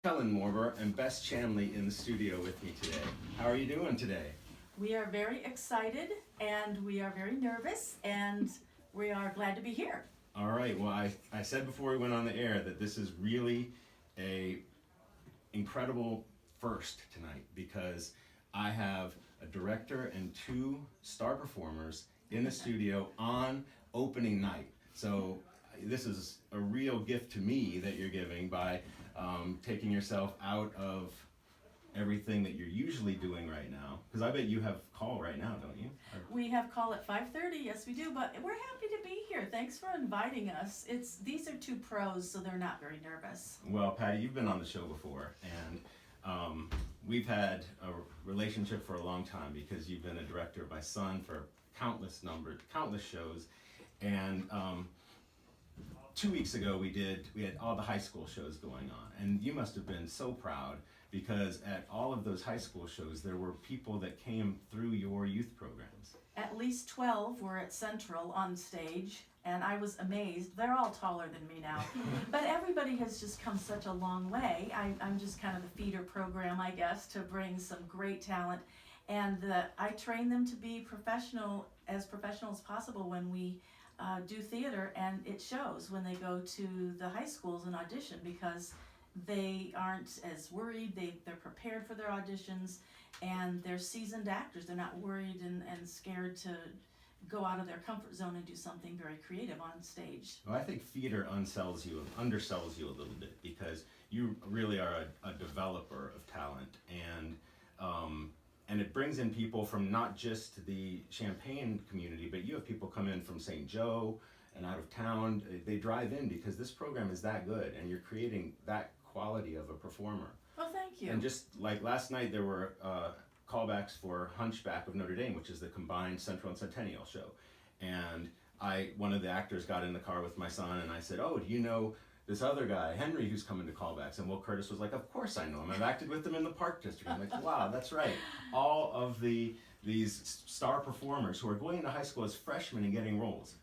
Helen Morber and Bess Chamley in the studio with me today. How are you doing today? We are very excited and we are very nervous and we are glad to be here. All right, well, I said before we went on the air that this is really a incredible first tonight because I have a director and two star performers in the studio on opening night. So this is a real gift to me that you're giving by taking yourself out of everything that you're usually doing right now. Because I bet you have call right now, don't you? We have call at 5:30, yes we do, but we're happy to be here. Thanks for inviting us. These are two pros, so they're not very nervous. Well, Patty, you've been on the show before, and we've had a relationship for a long time because you've been a director of my son for countless shows, and 2 weeks ago we had all the high school shows going on, and you must have been so proud because at all of those high school shows there were people that came through your youth programs. At least 12 were at Central on stage, and I was amazed. They're all taller than me now, but everybody has just come such a long way. I'm just kind of the feeder program, I guess, to bring some great talent, and I train them to be professional as possible when we do theater, and it shows when they go to the high schools and audition because they aren't as worried. They're prepared for their auditions, and they're seasoned actors. They're not worried and scared to go out of their comfort zone and do something very creative on stage. Well, I think theater undersells you a little bit because you really are a developer of talent, and it brings in people from not just the Champaign community, but you have people come in from St. Joe and out of town. They drive in because this program is that good, and you're creating that quality of a performer. Well, thank you. And just like last night, there were callbacks for Hunchback of Notre Dame, which is the combined Central and Centennial show. And one of the actors got in the car with my son, and I said, "Oh, do you know this other guy, Henry, who's coming to callbacks?" And Will Curtis was like, "Of course I know him. I've acted with him in the Park District." I'm like, "Wow, that's right." All of these star performers who are going into high school as freshmen and getting roles,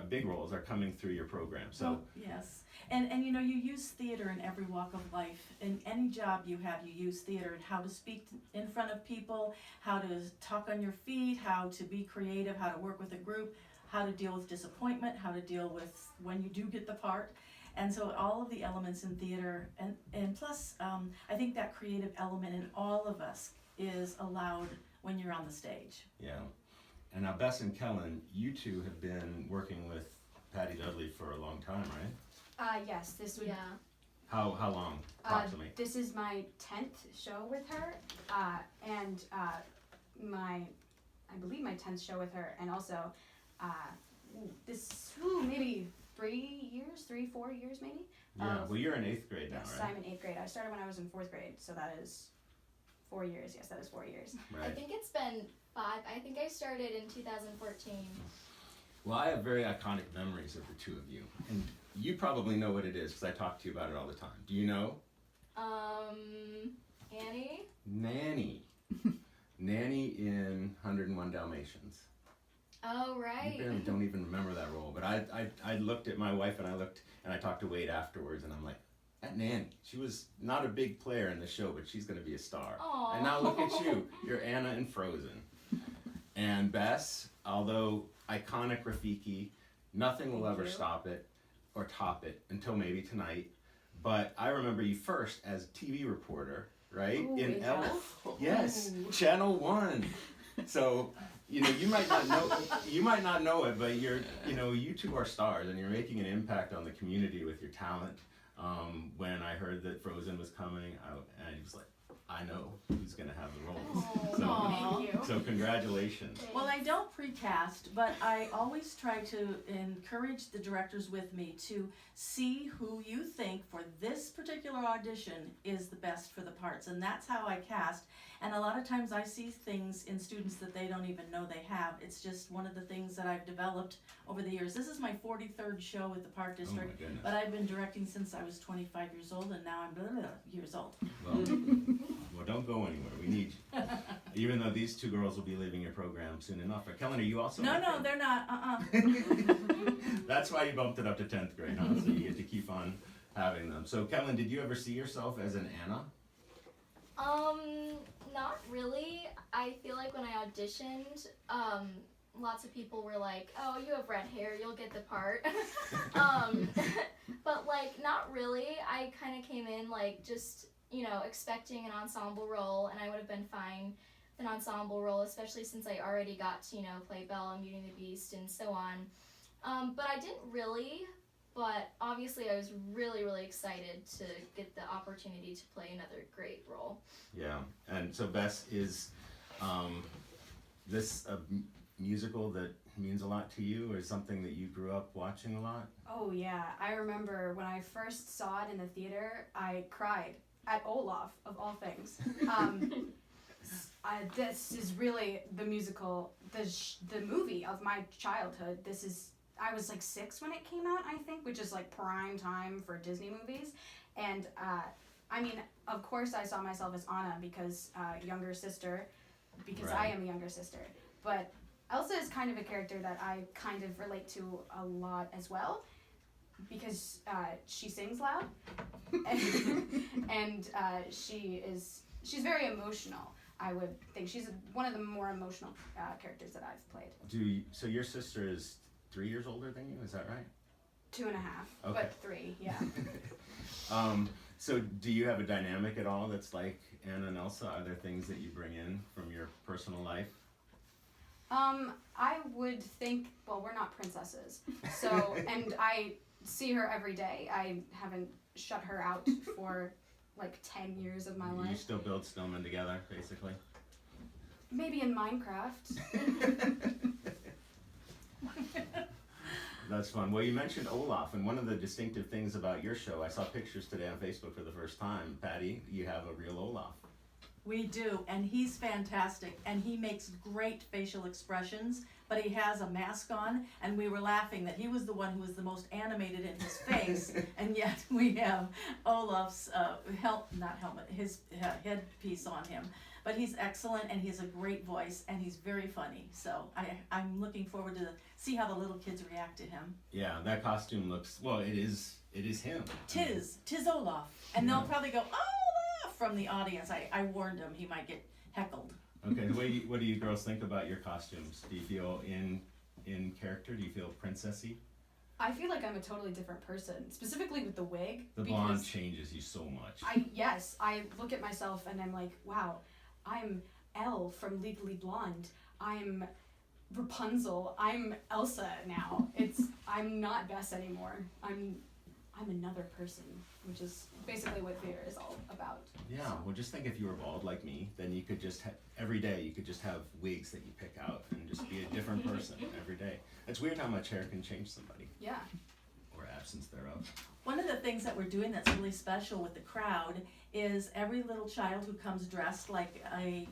big roles, are coming through your program. So yes, and you know, you use theater in every walk of life. In any job you have, you use theater and how to speak in front of people, how to talk on your feet, how to be creative, how to work with a group, how to deal with disappointment, how to deal with when you do get the part. And so all of the elements in theater, and plus, I think that creative element in all of us is allowed when you're on the stage. yeah. And now Bess and Kellen, you two have been working with Patty Dudley for a long time, right? Yes, this would. Yeah. How long approximately? This is my 10th show with her, and I believe my 10th show with her, and also, maybe 4 years maybe. Yeah. Well, you're in 8th grade now, Yes, right? I'm in 8th grade. I started when I was in 4th grade, so that is 4 years. Yes, that is 4 years. Right. I think it's been 5. I think I started in 2014. Well, I have very iconic memories of the two of you, and you probably know what it is because I talk to you about it all the time. Do you know? Annie? Nanny. Nanny in 101 Dalmatians. Oh, You right. barely don't even remember that role, but I looked at my wife and I talked to Wade afterwards, and I'm like, that Nanny, she was not a big player in the show, but she's going to be a star. Aww. And now look at you, you're Anna in Frozen. And Bess, although iconic Rafiki, nothing will ever stop it or top it until maybe tonight. But I remember you first as TV reporter, right? Ooh, in yeah. Elf. Yes, Channel 1. So, you know, you might not know it, but you two are stars, and you're making an impact on the community with your talent. When I heard that Frozen was coming, I was like, I know who's gonna have the roles. Oh, thank you. So congratulations. Well, I don't precast, but I always try to encourage the directors with me to see who you think for this particular audition is the best for the parts, and that's how I cast. And a lot of times I see things in students that they don't even know they have. It's just one of the things that I've developed over the years. This is my 43rd show with the Park District, Oh my goodness. but I've been directing since I was 25 years old, and now I'm years old. Well, don't go anywhere. We need you. Even though these two girls will be leaving your program soon enough. Kellen, are you also? No, they're not. That's why you bumped it up to 10th grade, huh? So you get to keep on having them. So Kellen, did you ever see yourself as an Anna? Not really. I feel like when I auditioned, lots of people were like, "Oh, you have red hair, you'll get the part." But like, not really. I kind of came in like just, you know, expecting an ensemble role, and I would have been fine with an ensemble role, especially since I already got to, you know, play Belle in Beauty and the Beast and so on. But I didn't really. But obviously, I was really, really excited to get the opportunity to play another great role. Yeah, and so Bess, is this a musical that means a lot to you, or something that you grew up watching a lot? Oh yeah, I remember when I first saw it in the theater, I cried at Olaf, of all things. This is really the musical, the movie of my childhood. I was like 6 when it came out, I think, which is like prime time for Disney movies. And I mean, of course I saw myself as Anna because younger sister, because I Right. am a younger sister. But Elsa is kind of a character that I kind of relate to a lot as well, because she sings loud, and she's very emotional. I would think she's one of the more emotional characters that I've played. So your sister is 3 years older than you, is that right? 2.5, Okay. but 3, yeah. So do you have a dynamic at all that's like Anna and Elsa? Are there things that you bring in from your personal life? I would think, well, we're not princesses, so, and I see her every day. I haven't shut her out for like 10 years of my You life. still build snowmen together, basically? Maybe in Minecraft. That's fun. Well, you mentioned Olaf, and one of the distinctive things about your show, I saw pictures today on Facebook for the first time. Patty, you have a real Olaf. We do, and he's fantastic, and he makes great facial expressions, but he has a mask on, and we were laughing that he was the one who was the most animated in his face, and yet we have Olaf's his headpiece on him. But he's excellent, and he has a great voice, and he's very funny. So I'm looking forward to see how the little kids react to him. Yeah, that costume looks, well, it is him. Tis Olaf, and they'll probably go Olaf from the audience. I warned him he might get heckled. Okay, what do you girls think about your costumes? Do you feel in character? Do you feel princessy? I feel like I'm a totally different person, specifically with the wig. The blonde changes you so much. I look at myself and I'm like, wow, I'm Elle from Legally Blonde. I'm Rapunzel. I'm Elsa now. I'm not Bess anymore. I'm another person, which is basically what theater is all about. Yeah, well, just think if you were bald like me, then you could just every day you could just have wigs that you pick out and just be a different person every day. It's weird how much hair can change somebody, Yeah. or absence thereof. One of the things that we're doing that's really special with the crowd is every little child who comes dressed like a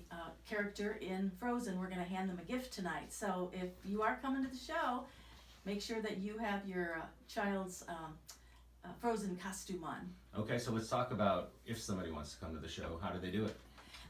character in Frozen, we're going to hand them a gift tonight. So if you are coming to the show, make sure that you have your child's Frozen costume on. Okay, so let's talk about if somebody wants to come to the show, how do they do it?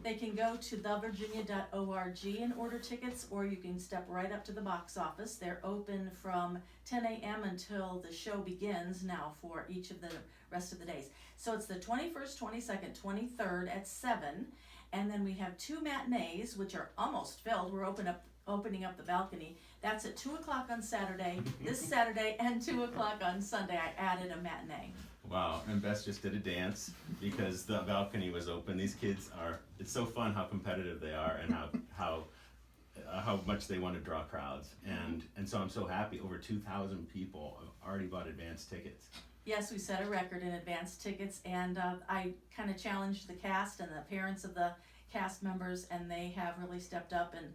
They can go to thevirginia.org and order tickets, or you can step right up to the box office. They're open from 10 a.m. until the show begins now for each of the rest of the days. So it's the 21st, 22nd, 23rd at 7, and then we have 2 matinees, which are almost filled. We're opening up the balcony. That's at 2 o'clock on Saturday, this Saturday, and 2 o'clock on Sunday. I added a matinee. Wow, and Bess just did a dance because the balcony was open. These kids it's so fun how competitive they are and how much they want to draw crowds. And so I'm so happy, over 2,000 people have already bought advance tickets. Yes, we set a record in advance tickets, and I kind of challenged the cast and the parents of the cast members, and they have really stepped up and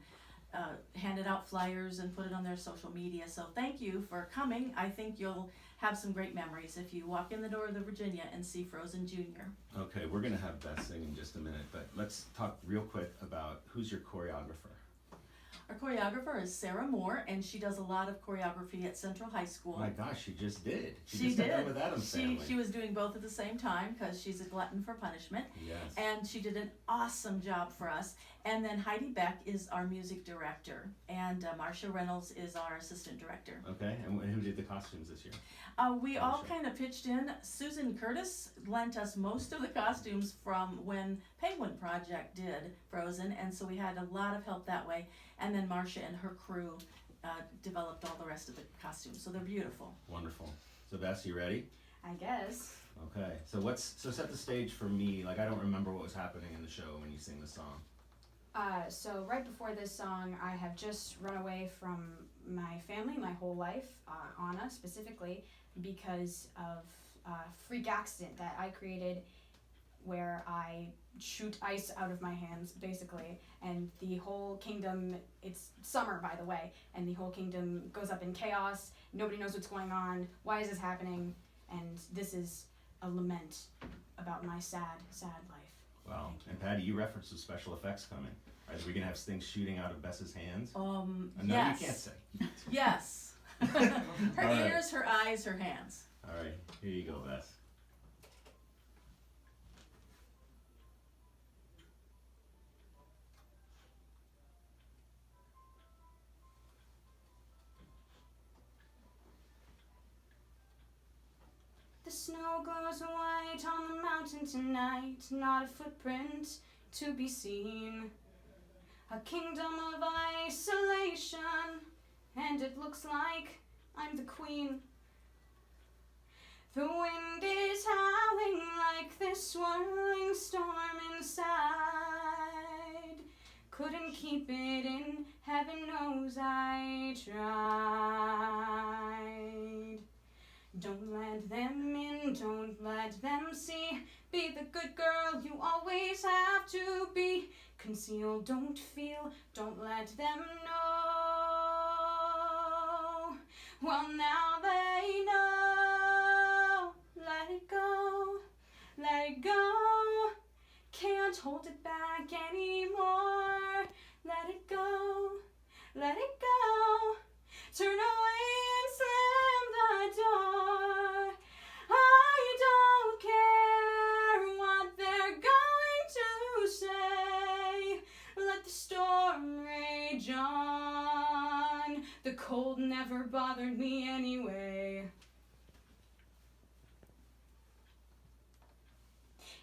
handed out flyers and put it on their social media. So thank you for coming. I think you'll have some great memories if you walk in the door of the Virginia and see FrozenJr. Okay, we're gonna have Beth sing in just a minute, but let's talk real quick about who's your choreographer. Our choreographer is Sarah Moore, and she does a lot of choreography at Central High School. Oh my gosh, she just did. She just got done did. with Adam's Family. She was doing both at the same time because she's a glutton for punishment. Yes. And she did an awesome job for us. And then Heidi Beck is our music director, and Marcia Reynolds is our assistant director. Okay, and who did the costumes this year? We all Marcia. kind of pitched in. Susan Curtis lent us most of the costumes from when Penguin Project did Frozen, and so we had a lot of help that way. And then Marcia and her crew developed all the rest of the costumes, so they're beautiful. Wonderful. So Bess, you ready? I guess. Okay. So set the stage for me. Like I don't remember what was happening in the show when you sing the song. So right before this song, I have just run away from my family my whole life, Anna specifically, because of a freak accident that I created where I shoot ice out of my hands, basically, and the whole kingdom, it's summer, by the way, and the whole kingdom goes up in chaos. Nobody knows what's going on. Why is this happening? And this is a lament about my sad, sad life. Wow. And Patty, you referenced some special effects coming. Are we gonna have things shooting out of Bess's hands? No, Yes. you can't say. Yes. Her All right. ears, her eyes, her hands. All right, here you go, Bess. The snow glows white on the mountain tonight, not a footprint to be seen. A kingdom of isolation, and it looks like I'm the queen. The wind is howling like this swirling storm inside. Couldn't keep it in, heaven knows I tried. Don't let them in, don't let them see. Be the good girl you always have to be. Conceal, don't feel, don't let them know. Well, now they know. Let it go, let it go. Can't hold it back anymore. Let it go, let it go. Turn away and slam the door. I don't care what they're going to say. Let the storm rage on. The cold never bothered me anyway.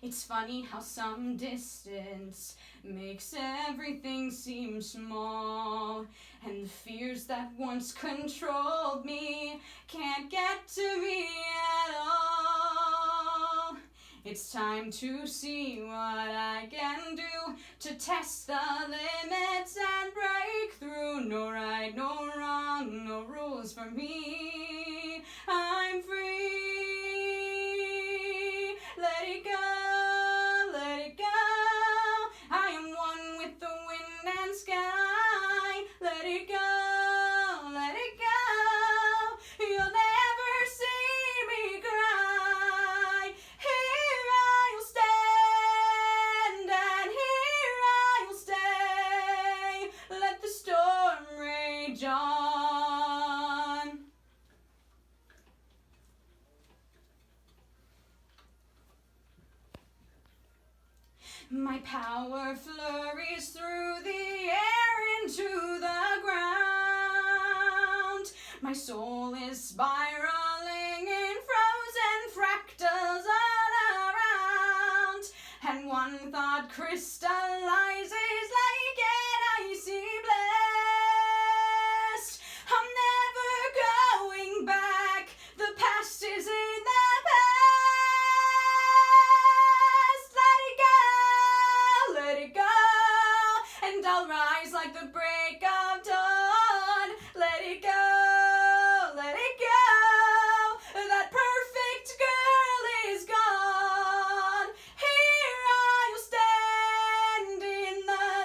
It's funny how some distance makes everything seem small, and the fears that once controlled me can't get to me at all. It's time to see what I can do to test the limits and break through. No right, no wrong, no rules for me. I'm free. Let it go. Let it go. I am one with the wind and sky. Let it go. Let it go. You'll never see me cry. Here I'll stand, and here I'll stay. Let the storm rage on. My power flurries through the air into the ground. My soul is spiraling in frozen fractals all around. And one thought crystallizes like an icy blast. I'm never going back. The past is in the past. Let it go. Let it go, and I'll rise like the break of dawn. Let it go, let it go. That perfect girl is gone. Here I'll stand in the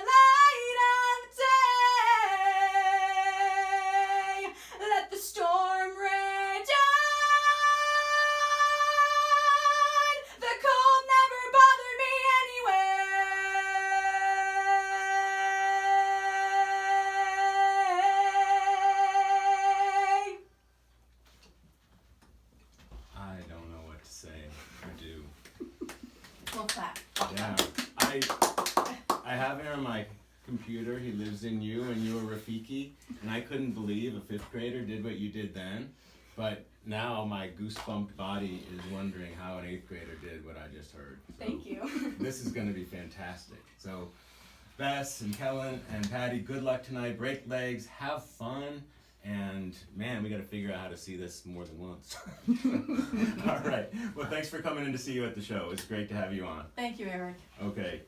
Yeah. I have here on my computer, he lives in you and you were Rafiki, and I couldn't believe a 5th grader did what you did then, but now my goosebumped body is wondering how an 8th grader did what I just heard. So Thank you. this is going to be fantastic. So Bess and Kellen and Patty, good luck tonight. Break legs, have fun, and man, we got to figure out how to see this more than once. All right. Well, thanks for coming in to see you at the show. It's great to have you on. Thank you, Eric. Okay.